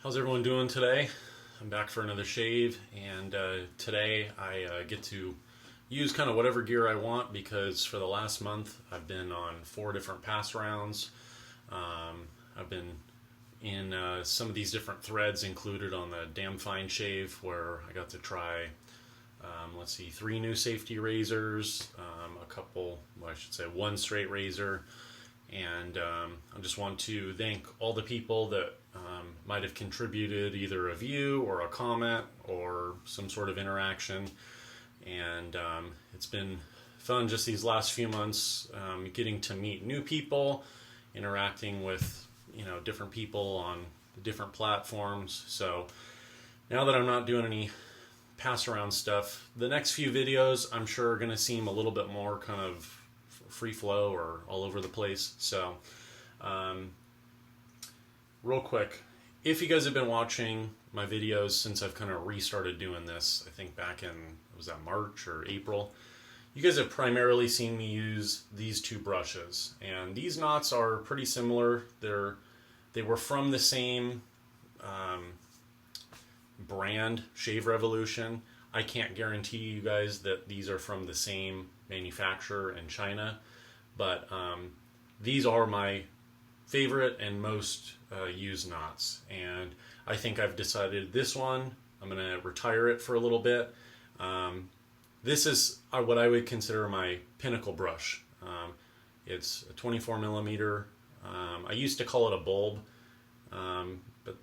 How's everyone doing today? I'm back for another shave, and today I get to use kind of whatever gear I want because for the last month I've been on 4 different pass rounds. I've been in some of these different threads included on the Damn Fine Shave, where I got to try 3 new safety razors, one straight razor, and I just want to thank all the people that might have contributed either a view or a comment or some sort of interaction. And it's been fun just these last few months, getting to meet new people, interacting with different people on different platforms. So now that I'm not doing any pass around stuff, the next few videos I'm sure are going to seem a little bit more kind of free flow or all over the place. So real quick, if you guys have been watching my videos since I've kind of restarted doing this, I think back in, was that March or April, you guys have primarily seen me use these 2 brushes. And these knots are pretty similar. They were from the same brand, Shave Revolution. I can't guarantee you guys that these are from the same manufacturer in China, but these are my favorite and most used knots, and I think I've decided this one, I'm going to retire it for a little bit. This is what I would consider my pinnacle brush. It's a 24 millimeter. I used to call it a bulb, but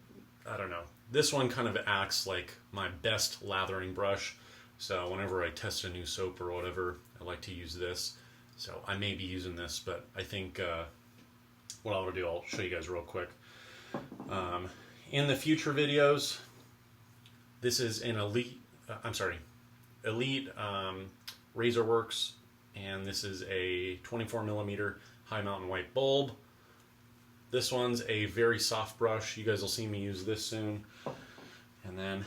I don't know. This one kind of acts like my best lathering brush. So whenever I test a new soap or whatever, I like to use this. So I may be using this, but I think what I'll do, I'll show you guys real quick. In the future videos, this is an Elite Razor Works, and this is a 24 millimeter high mountain white bulb. This one's a very soft brush. You guys will see me use this soon. And then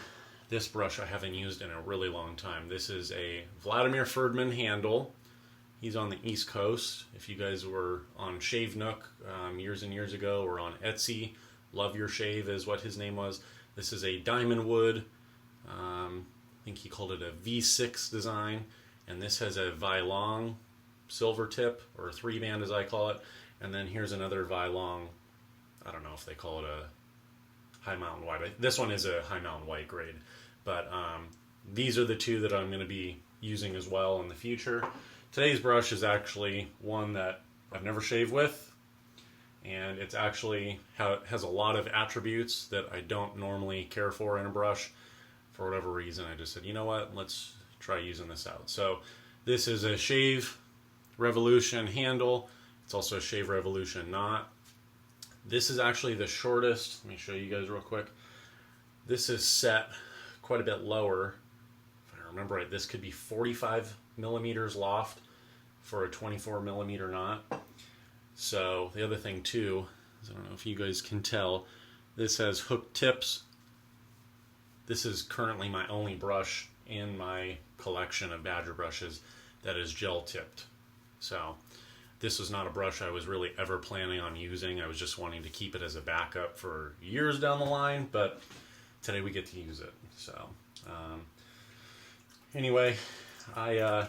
this brush I haven't used in a really long time. This is a Vladimir Ferdman handle. He's on the East Coast. If you guys were on Shave Nook years and years ago, or on Etsy, Love Your Shave is what his name was. This is a diamond wood. I think he called it a V6 design. And this has a Vylong silver tip, or 3-band as I call it. And then here's another Vylong, I don't know if they call it a high mountain white. This one is a high mountain white grade. But these are the 2 that I'm going to be using as well in the future. Today's brush is actually one that I've never shaved with, and it's actually has a lot of attributes that I don't normally care for in a brush. For whatever reason, I just said, you know what, let's try using this out. So this is a Shave Revolution handle. It's also a Shave Revolution knot. This is actually the shortest. Let me show you guys real quick. This is set quite a bit lower. If I remember right, this could be 45 millimeters loft for a 24 millimeter knot. So the other thing too is, I don't know if you guys can tell, this has hook tips. This is currently my only brush in my collection of Badger brushes that is gel tipped. So this was not a brush I was really ever planning on using. I was just wanting to keep it as a backup for years down the line, but today we get to use it. So anyway, I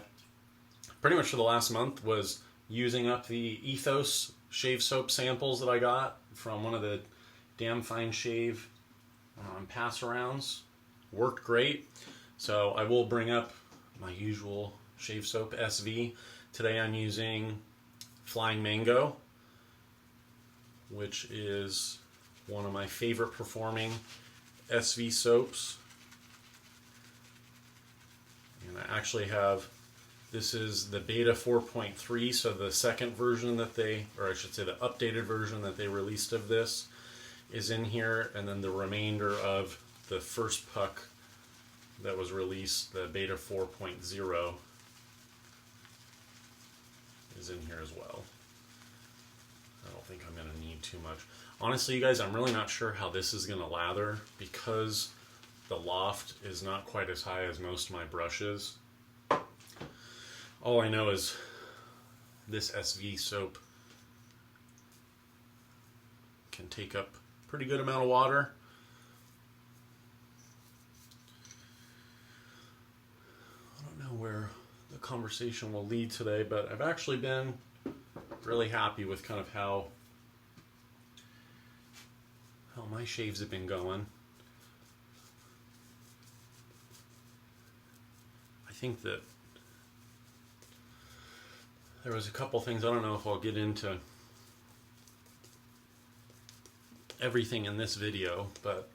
pretty much for the last month was using up the Ethos shave soap samples that I got from one of the Damn Fine Shave pass arounds. Worked great. So I will bring up my usual shave soap SV. Today I'm using Flying Mango, which is one of my favorite performing SV soaps. And I actually have, this is the beta 4.3, so the second version that they, or I should say the updated version that they released of this is in here, and then the remainder of the first puck that was released, the beta 4.0, is in here as well. I don't think I'm going to need too much. Honestly, you guys, I'm really not sure how this is going to lather because the loft is not quite as high as most of my brushes. All I know is this SV soap can take up a pretty good amount of water. know where the conversation will lead today, but I've actually been really happy with kind of how my shaves have been going. I think that there was a couple things, I don't know if I'll get into everything in this video, but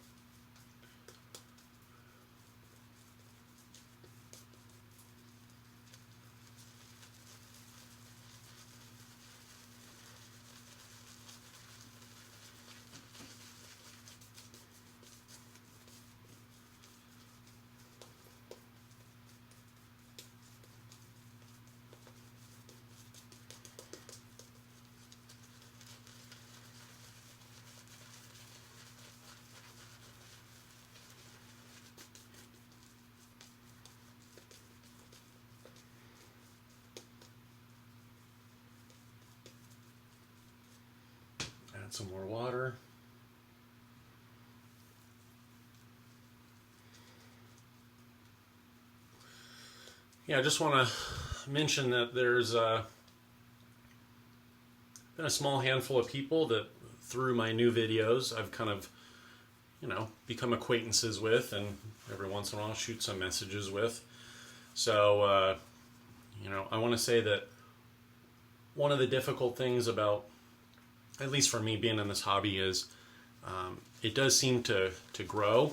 add some more water. Yeah, I just want to mention that there's been a small handful of people that through my new videos I've kind of, become acquaintances with, and every once in a while shoot some messages with. So, I want to say that one of the difficult things about, at least for me being in this hobby, is it does seem to grow.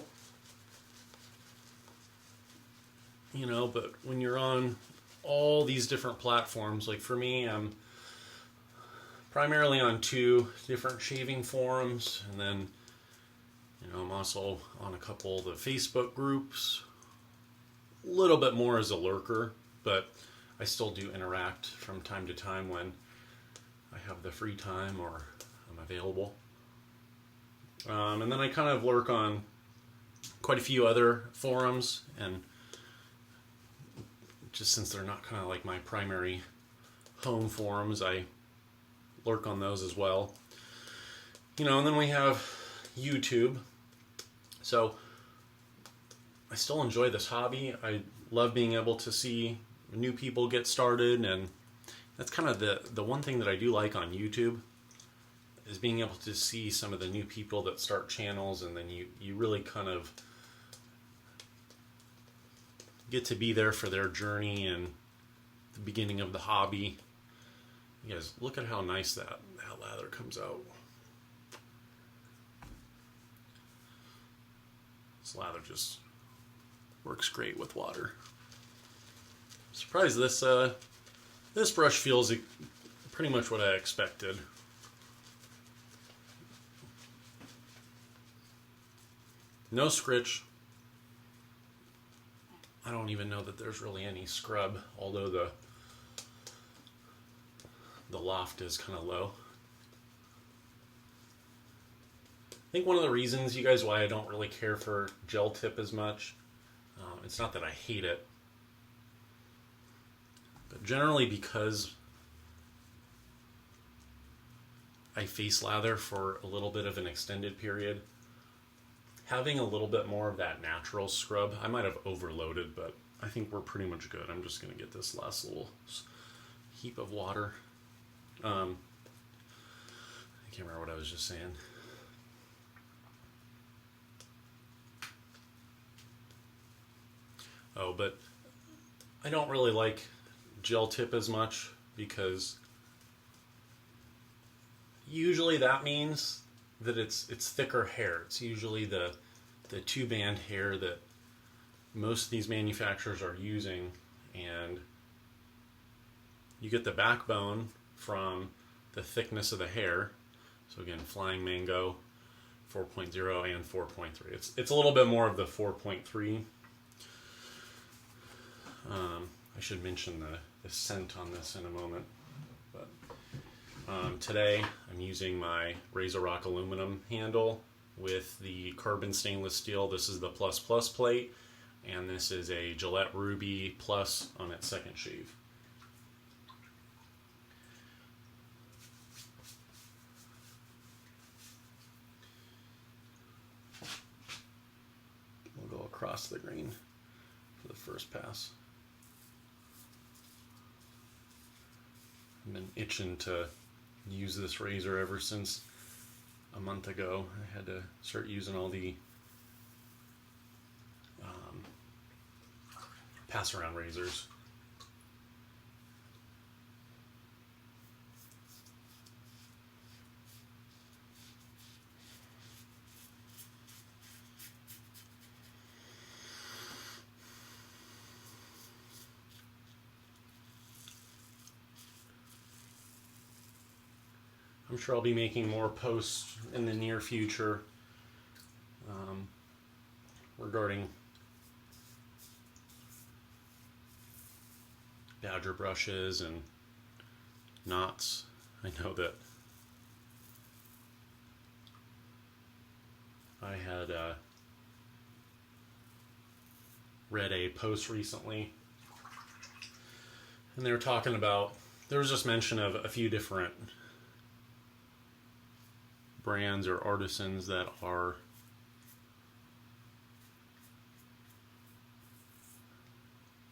But when you're on all these different platforms, like for me, I'm primarily on 2 different shaving forums, and then, I'm also on a couple of the Facebook groups, a little bit more as a lurker, but I still do interact from time to time when I have the free time or I'm available. And then I kind of lurk on quite a few other forums, and just since they're not kind of like my primary home forums, I lurk on those as well. And then we have YouTube. So I still enjoy this hobby. I love being able to see new people get started, and that's kind of the one thing that I do like on YouTube, is being able to see some of the new people that start channels, and then you really kind of get to be there for their journey and the beginning of the hobby. You guys, look at how nice that lather comes out. This lather just works great with water. I'm surprised this brush feels pretty much what I expected. No scritch. I don't even know that there's really any scrub, although the loft is kind of low. I think one of the reasons, you guys, why I don't really care for gel tip as much, it's not that I hate it, but generally because I face lather for a little bit of an extended period, having a little bit more of that natural scrub, I might have overloaded, but I think we're pretty much good. I'm just going to get this last little heap of water. I can't remember what I was just saying. Oh, but I don't really like gel tip as much, because usually that means that it's thicker hair. It's usually the 2-band hair that most of these manufacturers are using, and you get the backbone from the thickness of the hair. So again, Flying Mango 4.0 and 4.3. It's a little bit more of the 4.3. I should mention the scent on this in a moment. But today I'm using my Razor Rock aluminum handle with the carbon stainless steel. This is the plus plate, and this is a Gillette Rubie Plus on its second shave. We'll go across the grain for the first pass. I've been itching to use this razor ever since a month ago. I had to start using all the pass around razors. I'm sure I'll be making more posts in the near future regarding Badger brushes and knots. I know that I had read a post recently, and they were talking about, there was just mention of a few different brands or artisans that are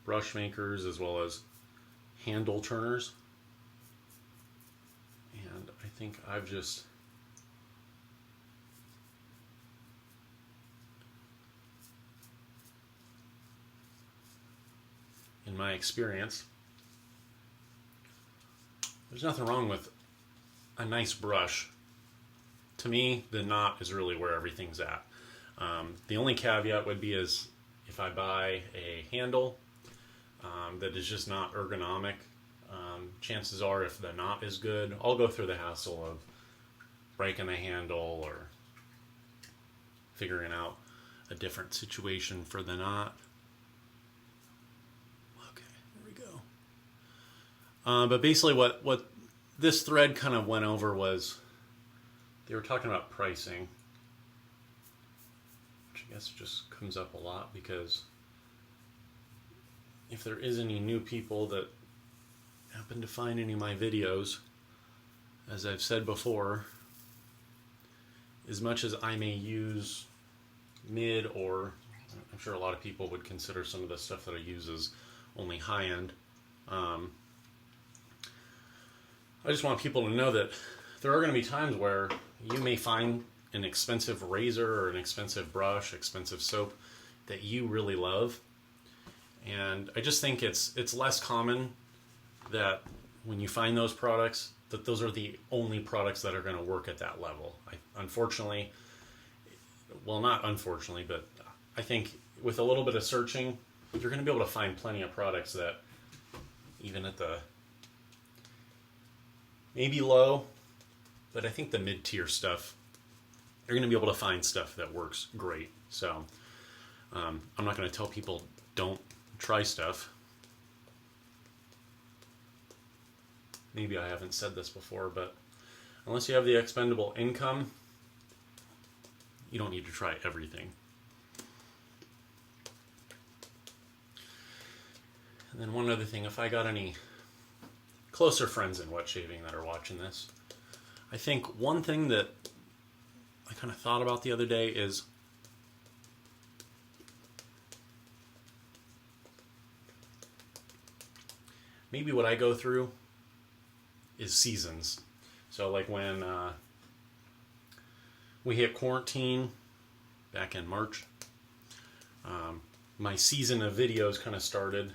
brush makers as well as handle turners, and I think I've just in my experience, there's nothing wrong with a nice brush. To me, the knot is really where everything's at. The only caveat would be is if I buy a handle that is just not ergonomic, chances are if the knot is good, I'll go through the hassle of breaking the handle or figuring out a different situation for the knot. Okay, there we go. But basically what this thread kind of went over was, they were talking about pricing, which I guess just comes up a lot because if there is any new people that happen to find any of my videos, as I've said before, as much as I may use mid, or I'm sure a lot of people would consider some of the stuff that I use as only high-end, I just want people to know that there are going to be times where you may find an expensive razor or an expensive brush, expensive soap that you really love. And I just think it's less common that when you find those products, that those are the only products that are going to work at that level. Unfortunately, well, not unfortunately, but I think with a little bit of searching, you're going to be able to find plenty of products that even at the maybe low, but I think the mid-tier stuff, you're going to be able to find stuff that works great. So I'm not going to tell people don't try stuff. Maybe I haven't said this before, but unless you have the expendable income, you don't need to try everything. And then one other thing, if I got any closer friends in wet shaving that are watching this, I think one thing that I kind of thought about the other day is maybe what I go through is seasons. So like when we hit quarantine back in March, my season of videos kind of started.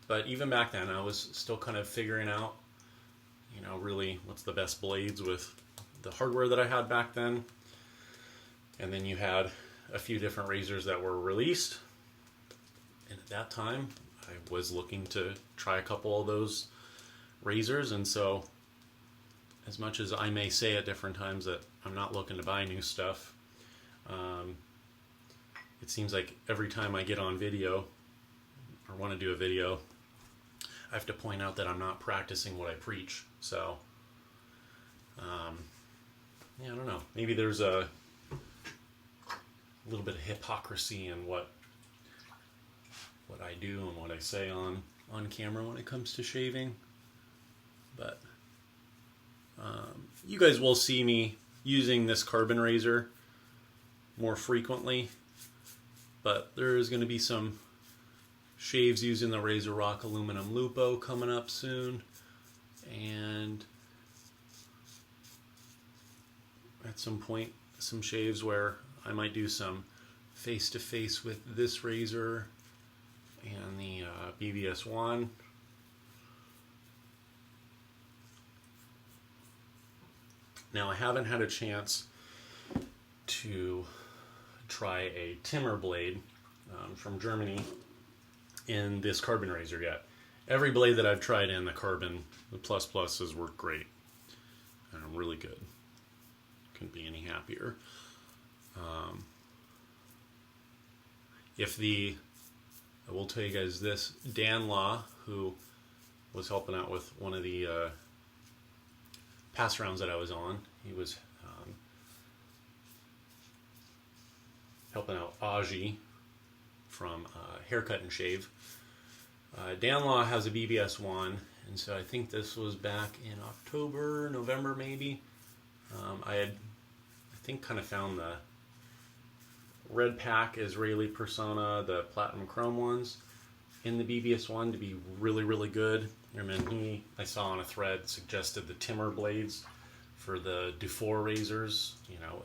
But even back then, I was still kind of figuring out, you know, really what's the best blades with the hardware that I had back then. And then you had a few different razors that were released. And at that time, I was looking to try a couple of those razors. And so, as much as I may say at different times that I'm not looking to buy new stuff, it seems like every time I get on video or want to do a video, I have to point out that I'm not practicing what I preach. So, yeah, I don't know. Maybe there's a little bit of hypocrisy in what I do and what I say on camera when it comes to shaving. But you guys will see me using this carbon razor more frequently. But there is going to be some shaves using the Razor Rock aluminum Lupo coming up soon. and at some point, some shaves where I might do some face-to-face with this razor and the BBS1. Now, I haven't had a chance to try a Timmer blade from Germany in this carbon razor yet. Every blade that I've tried in the carbon, the plus has worked great. Really good. Couldn't be any happier. I will tell you guys this, Dan Law, who was helping out with one of the pass rounds that I was on, he was helping out Aji from Haircut and Shave. Dan Law has a BBS1, and so I think this was back in October, November maybe. I think kind of found the Red Pack Israeli Persona, the Platinum Chrome ones, in the BBS1 to be really, really good. And then I saw on a thread, suggested the Timmer blades for the Dufour razors, you know,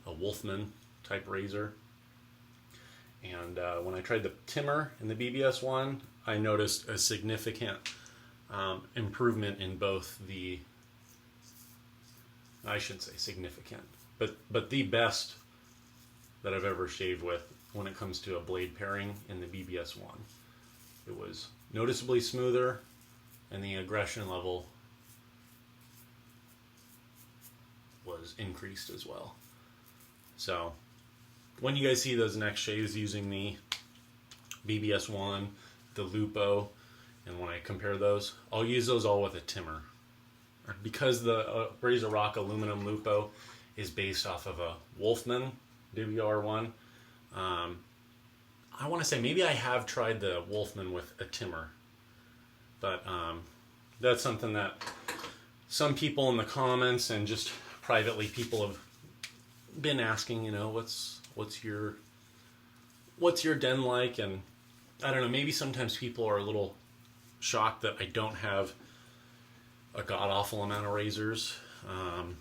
a Wolfman type razor. And when I tried the Timmer in the BBS1, I noticed a significant improvement in both the, I shouldn't say significant, but the best that I've ever shaved with when it comes to a blade pairing in the BBS1. It was noticeably smoother, and the aggression level was increased as well. So when you guys see those next shaves using the BBS1, the Lupo, and when I compare those, I'll use those all with a Timmer. Because the Razor Rock aluminum Lupo is based off of a Wolfman WR1, I want to say maybe I have tried the Wolfman with a Timmer, but that's something that some people in the comments and just privately people have been asking, you know, what's your den like? And I don't know, maybe sometimes people are a little shocked that I don't have a god-awful amount of razors. And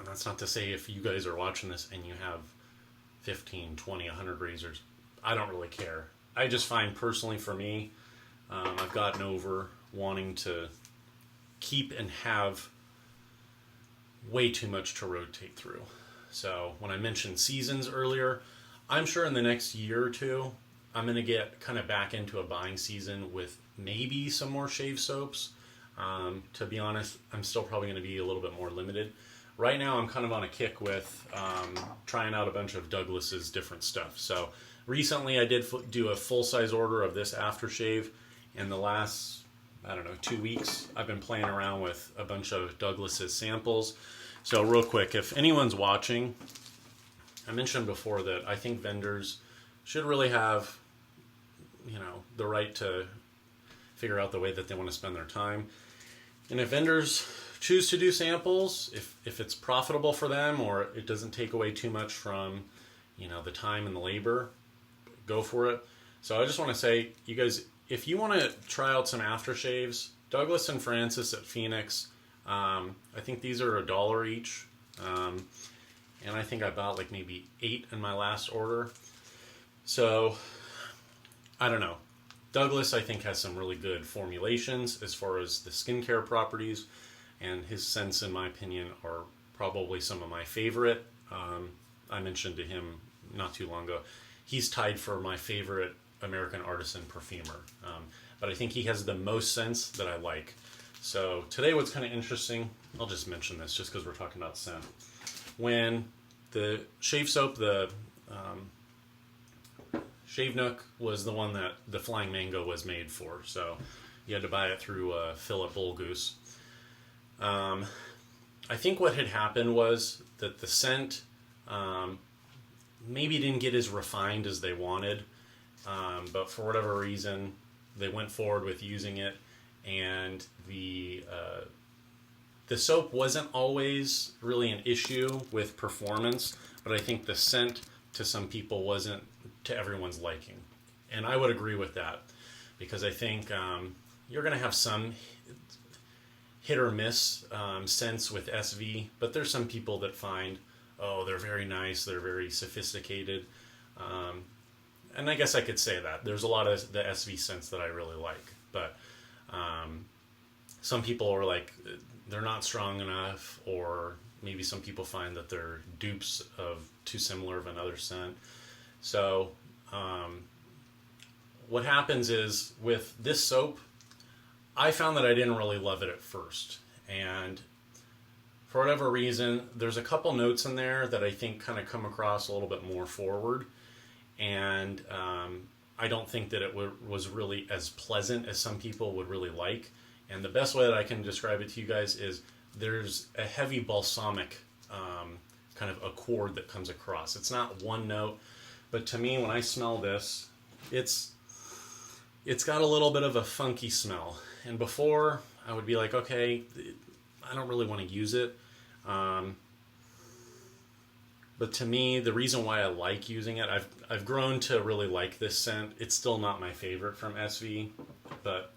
that's not to say if you guys are watching this and you have 15, 20, 100 razors, I don't really care. I just find personally for me, I've gotten over wanting to keep and have way too much to rotate through. So when I mentioned seasons earlier, I'm sure in the next year or two, I'm going to get kind of back into a buying season with maybe some more shave soaps. To be honest, I'm still probably going to be a little bit more limited. Right now, I'm kind of on a kick with trying out a bunch of Douglas's different stuff. So recently, I did do a full-size order of this aftershave. In the last, I don't know, 2 weeks, I've been playing around with a bunch of Douglas's samples. So real quick, if anyone's watching, I mentioned before that I think vendors should really have, you know, the right to figure out the way that they want to spend their time. And if vendors choose to do samples, if it's profitable for them or it doesn't take away too much from, you know, the time and the labor, go for it. So I just want to say, you guys, if you want to try out some aftershaves, Douglas and Francis at Phoenix, I think these are $1 each. And I think I bought like maybe 8 in my last order. So I don't know. Douglas, I think, has some really good formulations as far as the skincare properties, and his scents, in my opinion, are probably some of my favorite. I mentioned to him not too long ago, he's tied for my favorite American Artisan perfumer, but I think he has the most scents that I like. So today what's kind of interesting, I'll just mention this just because we're talking about scent. When the shave soap, the Shave Nook was the one that the Flying Mango was made for, so you had to buy it through Philip Bullgoose. I think what had happened was that the scent maybe didn't get as refined as they wanted, but for whatever reason they went forward with using it, and the soap wasn't always really an issue with performance, but I think the scent to some people wasn't to everyone's liking. And I would agree with that, because I think you're going to have some hit or miss scents with SV, but there's some people that find, oh, they're very nice, they're very sophisticated. And I guess I could say that. There's a lot of the SV scents that I really like, but some people are like, they're not strong enough, or maybe some people find that they're dupes of too similar of another scent. So what happens is with this soap, I found that I didn't really love it at first. And for whatever reason, there's a couple notes in there that I think kind of come across a little bit more forward. And I don't think that it was really as pleasant as some people would really like. And the best way that I can describe it to you guys is there's a heavy balsamic kind of accord that comes across. It's not one note, but to me, when I smell this, it's got a little bit of a funky smell. And before, I would be like, okay, I don't really want to use it. But to me, the reason why I like using it, I've grown to really like this scent. It's still not my favorite from SV, but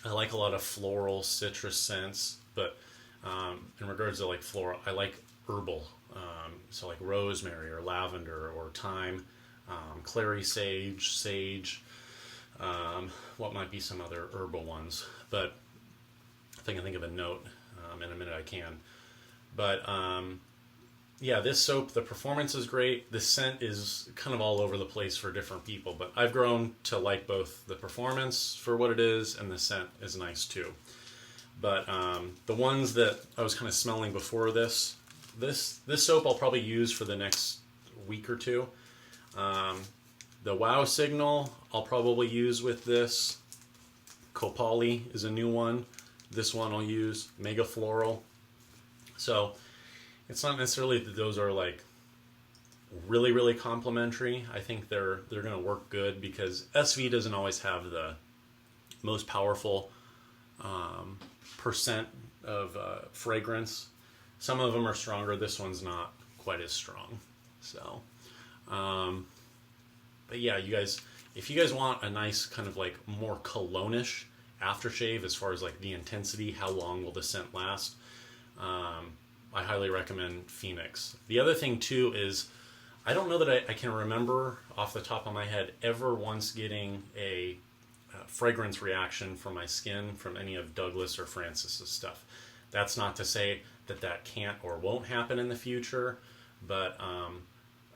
I like a lot of floral citrus scents. But in regards to like floral, I like herbal. So like rosemary or lavender or thyme, clary sage, what might be some other herbal ones. But if I can think of a note in a minute, I can. But yeah, this soap, the performance is great. The scent is kind of all over the place for different people, but I've grown to like both the performance for what it is, and the scent is nice too. But the ones that I was kind of smelling before this soap I'll probably use for the next week or two. The Wow Signal I'll probably use with this. Copali is a new one. This one I'll use. Mega Floral. So it's not necessarily that those are like really, really complementary. I think they're going to work good because SV doesn't always have the most powerful percent of fragrance. Some of them are stronger. This one's not quite as strong. So, but yeah, you guys, if you guys want a nice kind of like more cologne-ish aftershave as far as like the intensity, how long will the scent last, I highly recommend Phoenix. The other thing too is, I don't know that I can remember off the top of my head ever once getting a fragrance reaction from my skin from any of Douglas or Francis's stuff. That's not to say that that can't or won't happen in the future, but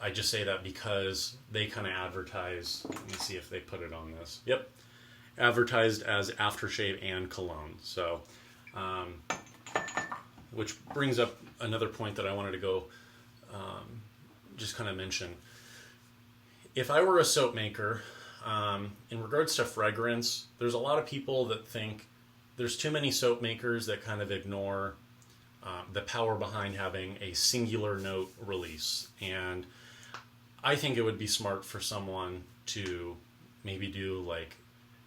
I just say that because they kind of advertise, let me see if they put it on this. Yep, advertised as aftershave and cologne. So, which brings up another point that I wanted to go just kind of mention. If I were a soap maker, in regards to fragrance, there's a lot of people that think there's too many soap makers that kind of ignore the power behind having a singular note release. And I think it would be smart for someone to maybe do like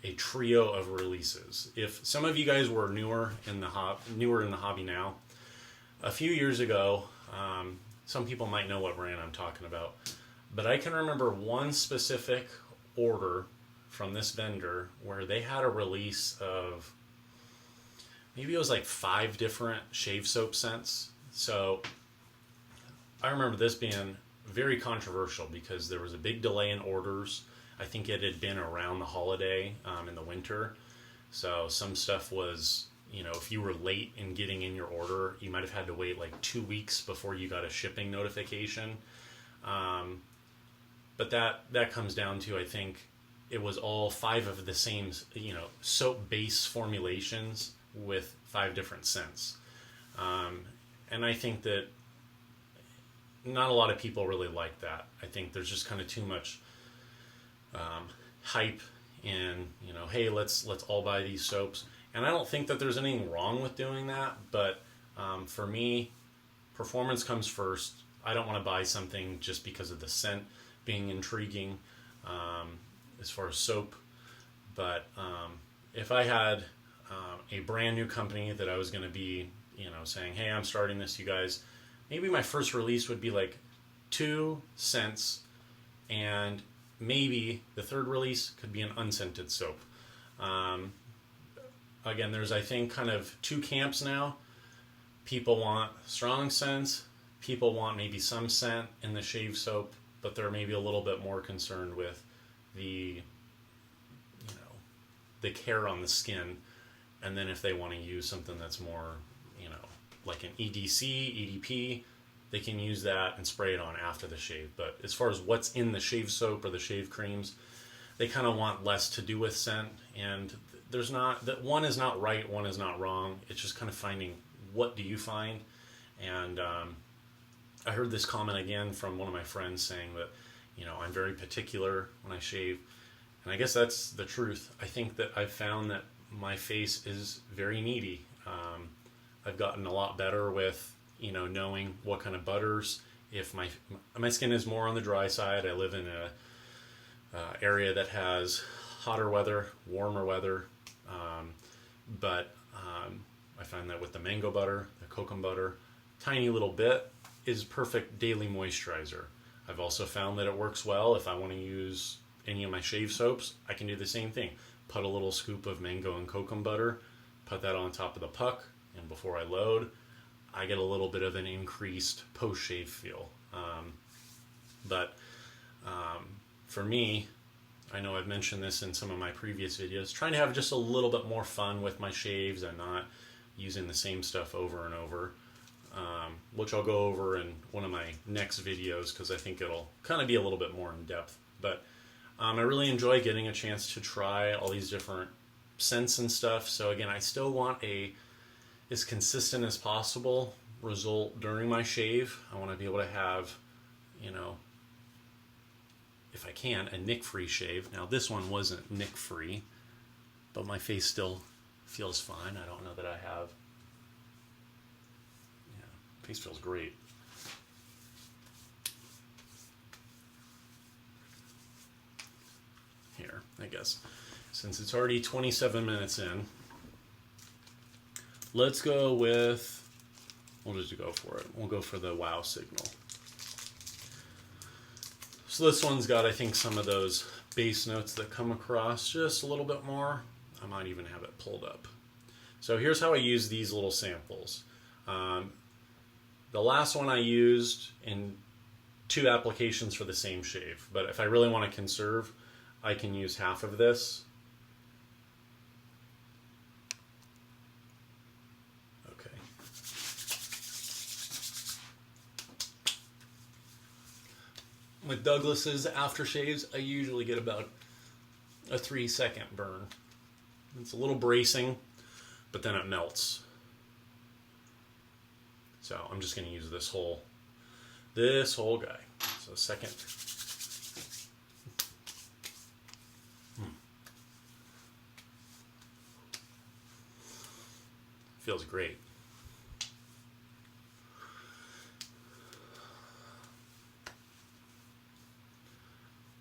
a trio of releases. If some of you guys were newer in the hobby now, a few years ago, some people might know what brand I'm talking about, but I can remember one specific order from this vendor where they had a release of, maybe it was like 5 different shave soap scents. So I remember this being very controversial because there was a big delay in orders. I think it had been around the holiday in the winter. So some stuff was, you know, if you were late in getting in your order, you might have had to wait like 2 weeks before you got a shipping notification. But that comes down to, I think it was all 5 of the same, you know, soap base formulations with 5 different scents. And I think that not a lot of people really like that. I think there's just kind of too much hype in, you know, hey, let's all buy these soaps. And I don't think that there's anything wrong with doing that, but for me, performance comes first. I don't want to buy something just because of the scent being intriguing as far as soap. But if I had a brand new company that I was going to be, you know, saying, hey, I'm starting this, you guys, maybe my first release would be like 2 scents, and maybe the third release could be an unscented soap. again, there's, I think, kind of two camps now. People want strong scents. People want maybe some scent in the shave soap, but they're maybe a little bit more concerned with the, the care on the skin. And then if they want to use something that's more, like an EDC, EDP, they can use that and spray it on after the shave. But as far as what's in the shave soap or the shave creams, they kind of want less to do with scent. And there's not, that one is not right, one is not wrong. It's just kind of finding what do you find. And I heard this comment again from one of my friends saying that, I'm very particular when I shave. And I guess that's the truth. I think that I've found that my face is very needy. I've gotten a lot better with, knowing what kind of butters. If my skin is more on the dry side, I live in a area that has hotter weather, warmer weather. But I find that with the mango butter, the kokum butter, tiny little bit is perfect daily moisturizer. I've also found that it works well if I want to use any of my shave soaps. I can do the same thing. Put a little scoop of mango and kokum butter, put that on top of the puck, and before I load, I get a little bit of an increased post-shave feel. For me, I know I've mentioned this in some of my previous videos, trying to have just a little bit more fun with my shaves and not using the same stuff over and over, which I'll go over in one of my next videos because I think it'll kind of be a little bit more in depth. But I really enjoy getting a chance to try all these different scents and stuff. So again, I still want as consistent as possible result during my shave. I want to be able to have, if I can, a nick-free shave. Now this one wasn't nick-free, but my face still feels fine. I don't know that I have, face feels great. Here, I guess, since it's already 27 minutes in, let's go with, we'll just go for it. We'll go for the wow signal. So this one's got, I think, some of those base notes that come across just a little bit more. I might even have it pulled up. So here's how I use these little samples. The last one I used in 2 applications for the same shave, but if I really want to conserve, I can use half of this. Okay. With Douglas's aftershaves, I usually get about a 3-second burn. It's a little bracing, but then it melts. So I'm just going to use this whole guy. So second. Feels great.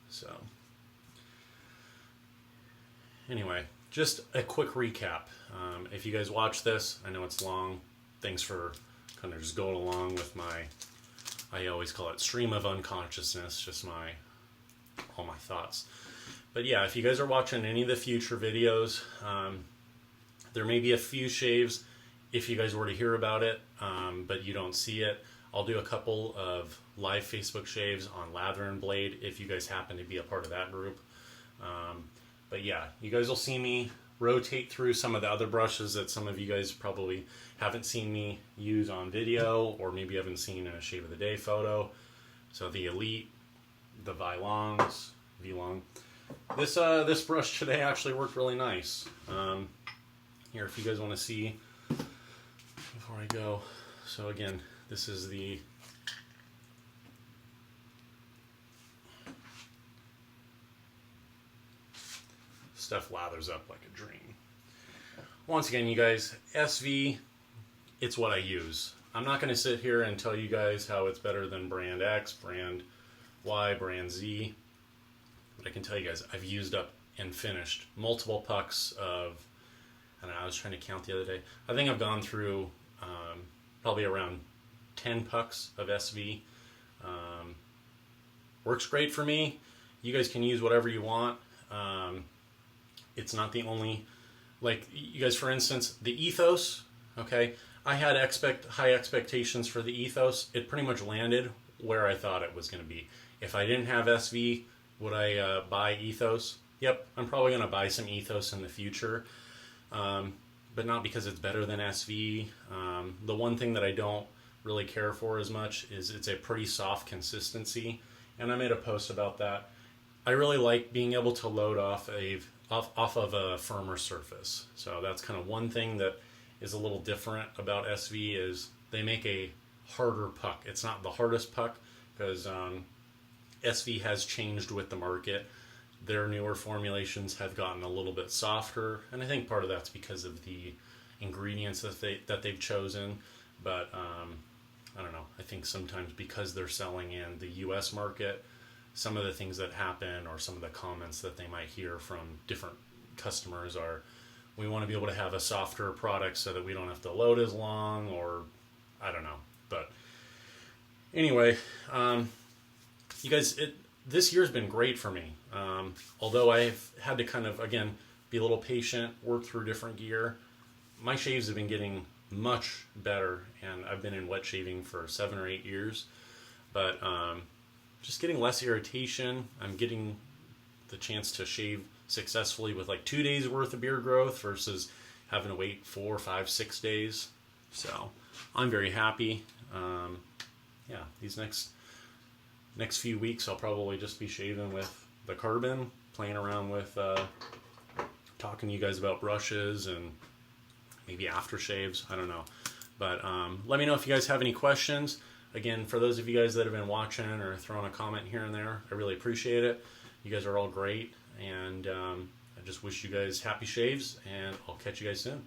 So anyway, just a quick recap. If you guys watch this, I know it's long. Thanks for kind of just going along with my, I always call it stream of unconsciousness, just all my thoughts. But yeah, if you guys are watching any of the future videos, there may be a few shaves if you guys were to hear about it, but you don't see it. I'll do a couple of live Facebook shaves on Lather and Blade if you guys happen to be a part of that group. But yeah, you guys will see me rotate through some of the other brushes that some of you guys probably haven't seen me use on video, or maybe haven't seen in a shave of the day photo. So the Elite, the V-Longs. This brush today actually worked really nice. Here, if you guys want to see before I go. So again, this is the stuff lathers up like a dream. Once again, you guys, SV, it's what I use. I'm not going to sit here and tell you guys how it's better than brand X, brand Y, brand Z, but I can tell you guys I've used up and finished multiple pucks of, and I was trying to count the other day, I think I've gone through probably around 10 pucks of SV. Works great for me. You guys can use whatever you want. It's not the only like you guys, for instance, the Ethos, okay, I had high expectations for the Ethos. It pretty much landed where I thought it was going to be. If I didn't have SV, would I buy Ethos? Yep, I'm probably going to buy some Ethos in the future, but not because it's better than SV. The one thing that I don't really care for as much is it's a pretty soft consistency, and I made a post about that. I really like being able to load off of a firmer surface. So that's kind of one thing that is a little different about SV is they make a harder puck. It's not the hardest puck because SV has changed with the market. Their newer formulations have gotten a little bit softer, and I think part of that's because of the ingredients that they've chosen. But I don't know. I think sometimes because they're selling in the U.S. market, some of the things that happen or some of the comments that they might hear from different customers are, we want to be able to have a softer product so that we don't have to load as long, or I don't know. But anyway, you guys, this year's been great for me. Although I've had to kind of, again, be a little patient, work through different gear, my shaves have been getting much better, and I've been in wet shaving for 7 or 8 years, but just getting less irritation. I'm getting the chance to shave successfully with like 2 days worth of beard growth versus having to wait 4, 5, 6 days. So I'm very happy. Yeah, these next few weeks I'll probably just be shaving with the Carbon, playing around with talking to you guys about brushes and maybe aftershaves. I don't know. But let me know if you guys have any questions. Again, for those of you guys that have been watching or throwing a comment here and there, I really appreciate it. You guys are all great. And I just wish you guys happy shaves, and I'll catch you guys soon.